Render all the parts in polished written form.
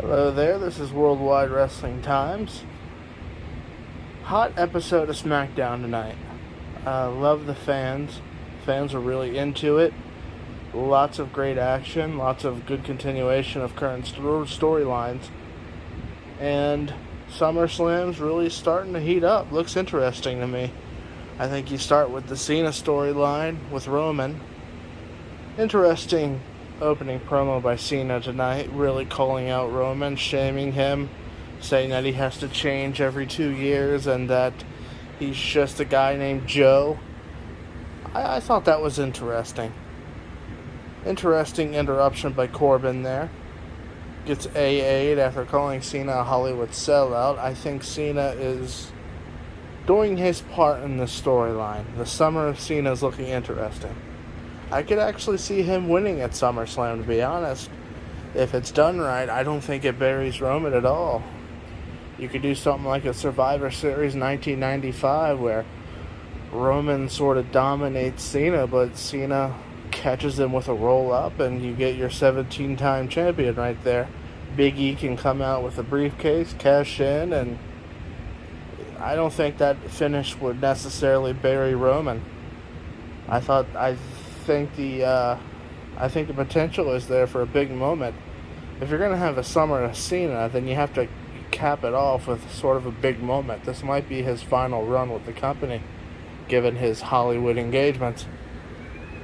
Hello there, this is Worldwide Wrestling Times. Hot episode of Smackdown tonight. Love the fans. Fans are really into it. Lots of great action, lots of good continuation of current storylines. And SummerSlam's really starting to heat up. Looks interesting to me. I think you start with the Cena storyline with Roman. Interesting opening promo by Cena tonight, really calling out Roman, shaming him, saying that he has to change every 2 years and that he's just a guy named Joe. I thought that was interesting. Interesting interruption by Corbin there. Gets AA'd after calling Cena a Hollywood sellout. I think Cena is doing his part in this storyline. The summer of Cena is looking interesting. I could actually see him winning at SummerSlam, to be honest. If it's done right, I don't think it buries Roman at all. You could do something like a Survivor Series 1995 where Roman sort of dominates Cena, but Cena catches him with a roll-up and you get your 17-time champion right there. Big E can come out with a briefcase, cash in, and I don't think that finish would necessarily bury Roman. I think the potential is there for a big moment. If you're going to have a summer of Cena, then you have to cap it off with sort of a big moment. This might be his final run with the company, given his Hollywood engagements.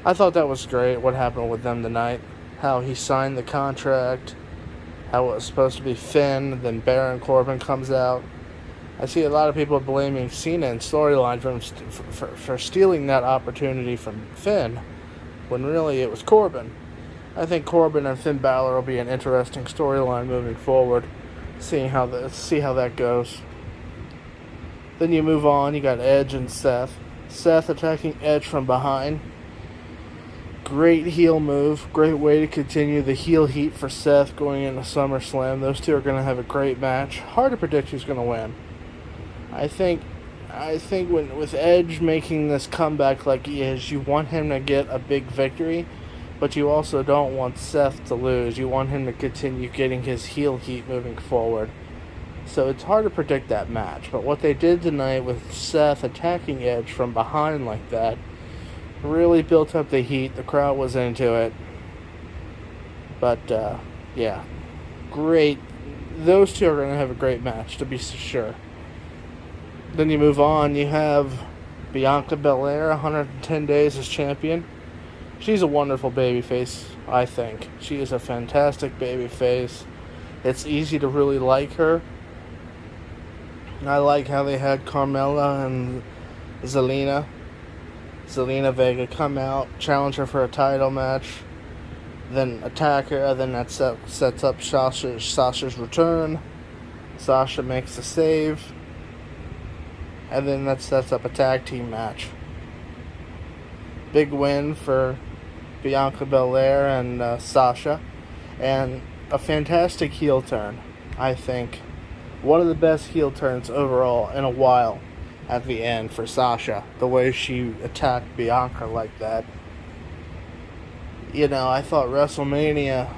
I thought that was great, what happened with them tonight. How he signed the contract, how it was supposed to be Finn, then Baron Corbin comes out. I see a lot of people blaming Cena in storyline for stealing that opportunity from Finn, when really it was Corbin. I think Corbin and Finn Balor will be an interesting storyline moving forward, see how that goes. Then you move on, you got Edge and Seth. Seth attacking Edge from behind. Great heel move, great way to continue the heel heat for Seth going into SummerSlam. Those two are going to have a great match. Hard to predict who's going to win. I think with Edge making this comeback like he is, you want him to get a big victory, but you also don't want Seth to lose. You want him to continue getting his heel heat moving forward. So it's hard to predict that match. But what they did tonight with Seth attacking Edge from behind like that really built up the heat. The crowd was into it. But, yeah. Great. Those two are going to have a great match, to be sure. Then you move on, you have Bianca Belair, 110 days as champion. She's a wonderful babyface, I think. She is a fantastic babyface. It's easy to really like her. I like how they had Carmella and Zelina Vega come out, challenge her for a title match, then attack her, and then that sets up Sasha's return. Sasha makes the save. And then that sets up a tag team match. Big win for Bianca Belair and Sasha. And a fantastic heel turn, I think. One of the best heel turns overall in a while at the end for Sasha. The way she attacked Bianca like that. You know, I thought WrestleMania,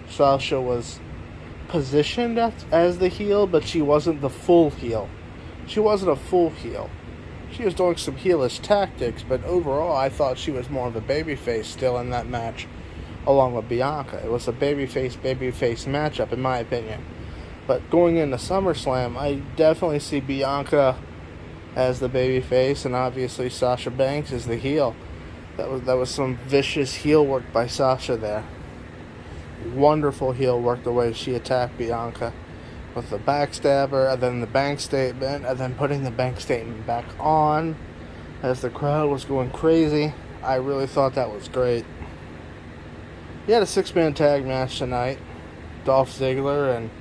Sasha was positioned as the heel, but she wasn't the full heel. She wasn't a full heel. She was doing some heelish tactics, but overall I thought she was more of a babyface still in that match, along with Bianca. It was a babyface matchup, in my opinion. But going into SummerSlam, I definitely see Bianca as the babyface, and obviously Sasha Banks as the heel. That was some vicious heel work by Sasha there. Wonderful heel work the way she attacked Bianca. With the backstabber, and then the bank statement, and then putting the bank statement back on as the crowd was going crazy. I really thought that was great. You had a 6-man tag match tonight. Dolph Ziggler and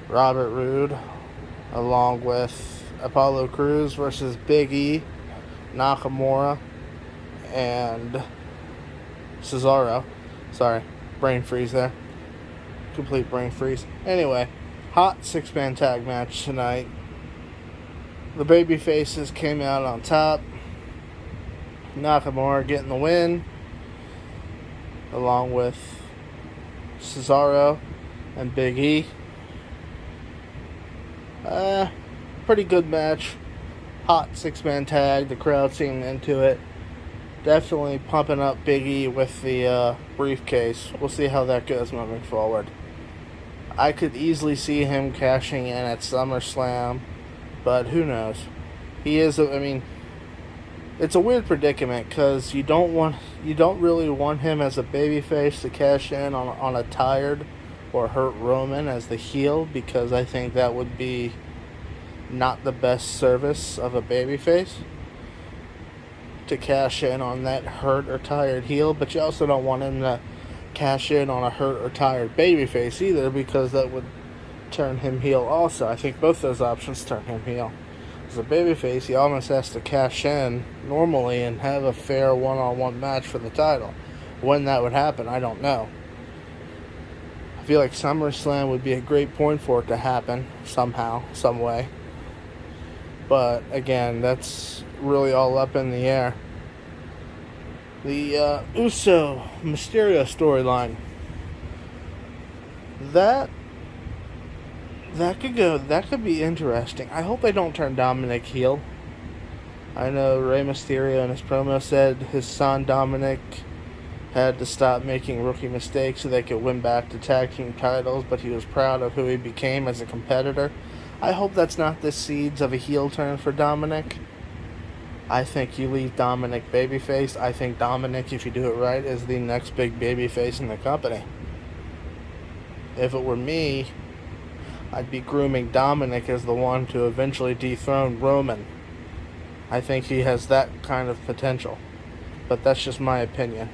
Robert Roode, along with Apollo Crews versus Big E, Nakamura, and Cesaro. Sorry, brain freeze there. Complete brain freeze. Anyway. Hot 6-man tag match tonight. The babyfaces came out on top. Nakamura getting the win, along with Cesaro and Big E. Pretty good match. Hot 6-man tag. The crowd seemed into it. Definitely pumping up Big E with the briefcase. We'll see how that goes moving forward. I could easily see him cashing in at SummerSlam, but who knows? He is. I mean, it's a weird predicament because you don't really want him as a babyface to cash in on a tired or hurt Roman as the heel, because I think that would be not the best service of a babyface to cash in on that hurt or tired heel. But you also don't want him to cash in on a hurt or tired babyface either, because that would turn him heel also. I think both those options turn him heel. As a babyface, he almost has to cash in normally and have a fair one-on-one match for the title. When that would happen, I don't know. I feel like SummerSlam would be a great point for it to happen somehow, some way. But again, that's really all up in the air. The Uso Mysterio storyline. That could be interesting. I hope they don't turn Dominic heel. I know Rey Mysterio in his promo said his son Dominic had to stop making rookie mistakes so they could win back the tag team titles, but he was proud of who he became as a competitor. I hope that's not the seeds of a heel turn for Dominic. I think you leave Dominic babyface. I think Dominic, if you do it right, is the next big babyface in the company. If it were me, I'd be grooming Dominic as the one to eventually dethrone Roman. I think he has that kind of potential. But that's just my opinion.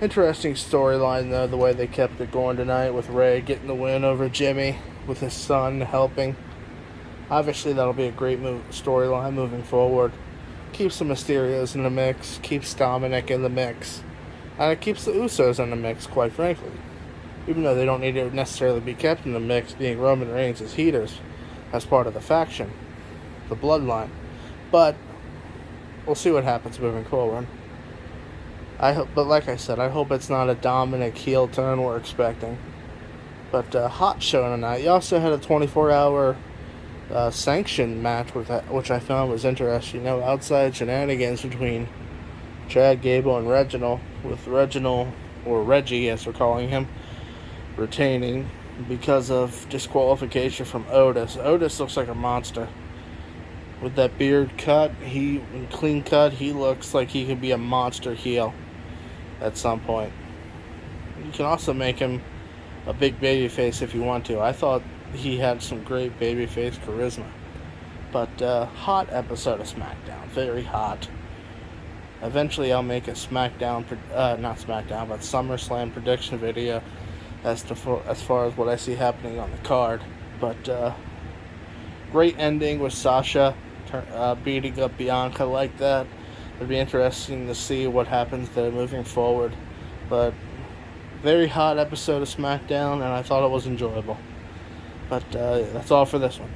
Interesting storyline, though, the way they kept it going tonight with Rey getting the win over Jimmy, with his son helping. Obviously, that'll be a great storyline moving forward. Keeps the Mysterios in the mix, keeps Dominic in the mix, and it keeps the Usos in the mix, quite frankly. Even though they don't need to necessarily be kept in the mix, being Roman Reigns as heaters, as part of the faction, the bloodline. But we'll see what happens moving forward. But like I said, I hope it's not a Dominic heel turn we're expecting. But hot show tonight. You also had a 24-hour sanctioned match which I found was interesting. You know, outside shenanigans between Chad Gable and Reginald, with Reginald, or Reggie as we're calling him, retaining because of disqualification from Otis. Otis looks like a monster. With that beard cut, clean cut, he looks like he could be a monster heel at some point. You can also make him a big babyface if you want to. I thought he had some great babyface charisma. But hot episode of Smackdown. Very hot. Eventually I'll make a SmackDown, not SmackDown, but SummerSlam prediction video as far as what I see happening on the card. But great ending with Sasha beating up Bianca like that. It'd be interesting to see what happens there moving forward. But very hot episode of SmackDown, and I thought it was enjoyable. But that's all for this one.